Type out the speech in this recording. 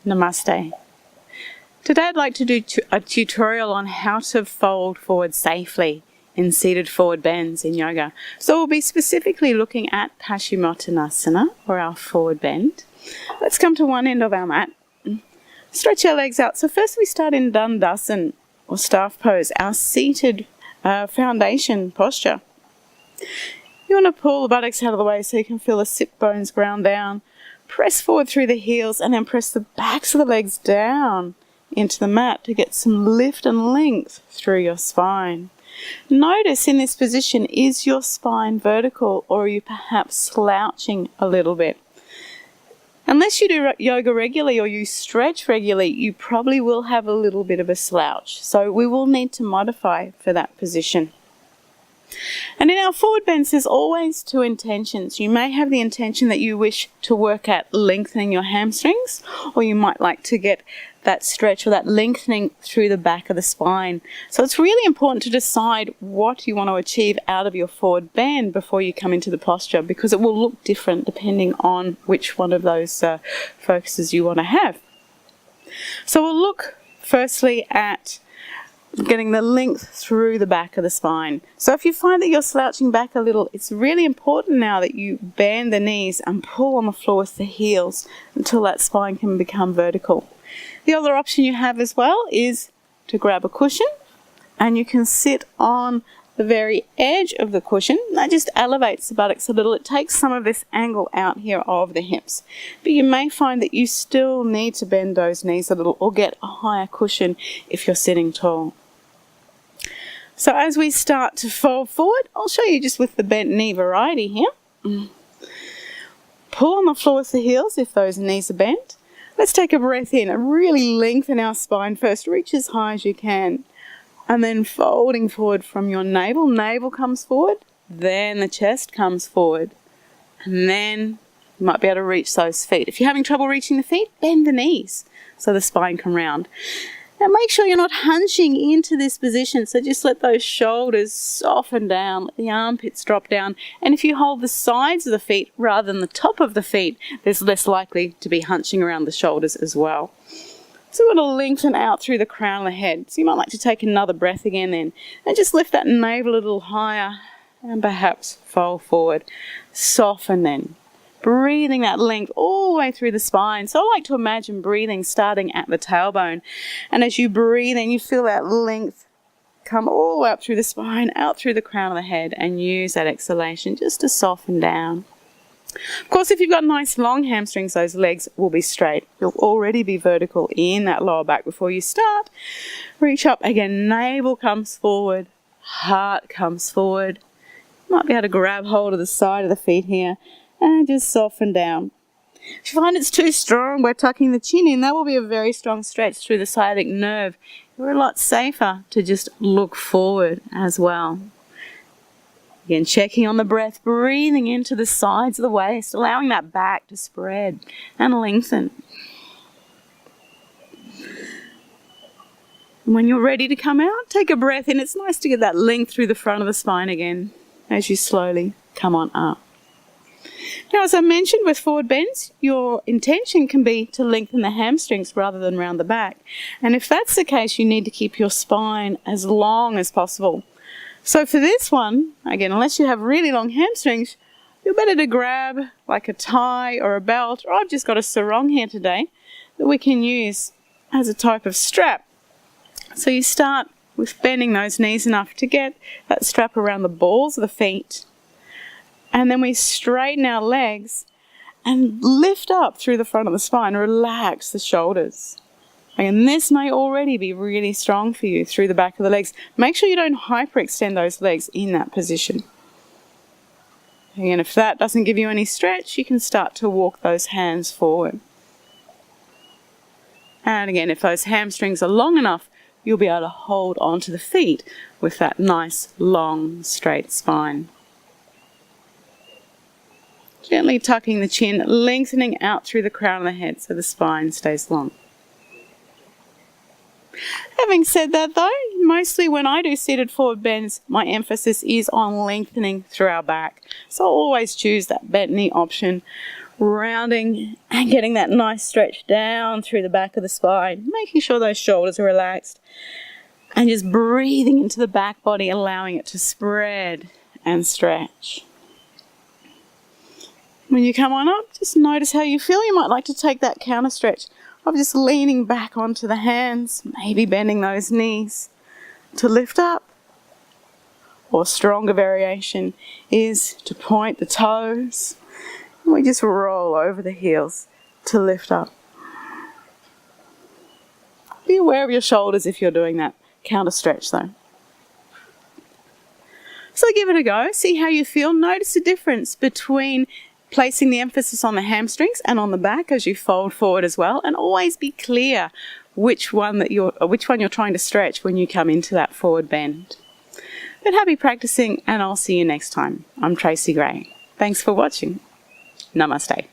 Namaste. Today I'd like to do a tutorial on how to fold forward safely in seated forward bends in yoga. So we'll be specifically looking at Paschimottanasana, or our forward bend. Let's come to one end of our mat. Stretch our legs out. So first we start in Dandasana, or staff pose, our seated foundation posture. You want to pull the buttocks out of the way so you can feel the sit bones ground down. Press forward through the heels and then press the backs of the legs down into the mat to get some lift and length through your spine. Notice in this position, is your spine vertical or are you perhaps slouching a little bit? Unless you do yoga regularly or you stretch regularly, you probably will have a little bit of a slouch. So we will need to modify for that position. And in our forward bends, there's always two intentions. You may have the intention that you wish to work at lengthening your hamstrings, or you might like to get that stretch or that lengthening through the back of the spine. So it's really important to decide what you want to achieve out of your forward bend before you come into the posture, because it will look different depending on which one of those focuses you want to have. So we'll look firstly at getting the length through the back of the spine. So if you find that you're slouching back a little, it's really important now that you bend the knees and pull on the floor with the heels until that spine can become vertical. The other option you have as well is to grab a cushion, and you can sit on the very edge of the cushion. That just elevates the buttocks a little. It takes some of this angle out here of the hips. But you may find that you still need to bend those knees a little or get a higher cushion if you're sitting tall. So as we start to fold forward, I'll show you just with the bent knee variety here. Pull on the floor with the heels if those knees are bent. Let's take a breath in and really lengthen our spine first. Reach as high as you can. And then folding forward from your navel. Navel comes forward. Then the chest comes forward. And then you might be able to reach those feet. If you're having trouble reaching the feet, bend the knees so the spine can round. Now make sure you're not hunching into this position, so just let those shoulders soften down, let the armpits drop down, and if you hold the sides of the feet rather than the top of the feet, there's less likely to be hunching around the shoulders as well. So we're going to lengthen out through the crown of the head. So you might like to take another breath again then, and just lift that navel a little higher, and perhaps fold forward. Soften then. Breathing that length all the way through the spine. So I like to imagine breathing starting at the tailbone. And as you breathe in, you feel that length come all the way up through the spine, out through the crown of the head, and use that exhalation just to soften down. Of course, if you've got nice long hamstrings, those legs will be straight. You'll already be vertical in that lower back before you start. Reach up again. Navel comes forward. Heart comes forward. You might be able to grab hold of the side of the feet here. And just soften down. If you find it's too strong by tucking the chin in, that will be a very strong stretch through the sciatic nerve. You're a lot safer to just look forward as well. Again, checking on the breath, breathing into the sides of the waist, allowing that back to spread and lengthen. And when you're ready to come out, take a breath in. It's nice to get that length through the front of the spine again as you slowly come on up. Now, as I mentioned with forward bends, your intention can be to lengthen the hamstrings rather than round the back. And if that's the case, you need to keep your spine as long as possible. So for this one, again, unless you have really long hamstrings, you're better to grab like a tie or a belt, or I've just got a sarong here today that we can use as a type of strap. So you start with bending those knees enough to get that strap around the balls of the feet. And then we straighten our legs and lift up through the front of the spine. Relax the shoulders. And this may already be really strong for you through the back of the legs. Make sure you don't hyperextend those legs in that position. Again, if that doesn't give you any stretch, you can start to walk those hands forward. And again, if those hamstrings are long enough, you'll be able to hold onto the feet with that nice, long, straight spine. Gently tucking the chin, lengthening out through the crown of the head so the spine stays long. Having said that though, mostly when I do seated forward bends, my emphasis is on lengthening through our back. So I'll always choose that bent knee option rounding and getting that nice stretch down through the back of the spine, making sure those shoulders are relaxed, and just breathing into the back body, allowing it to spread and stretch. When you come on up, just notice how you feel. You might like to take that counter stretch of just leaning back onto the hands, maybe bending those knees to lift up. Or stronger variation is to point the toes. And we just roll over the heels to lift up. Be aware of your shoulders if you're doing that counter stretch though. So give it a go. See how you feel. Notice the difference between placing the emphasis on the hamstrings and on the back as you fold forward as well, and always be clear which one you're trying to stretch when you come into that forward bend. But happy practicing, and I'll see you next time. I'm Tracy Gray. Thanks for watching. Namaste.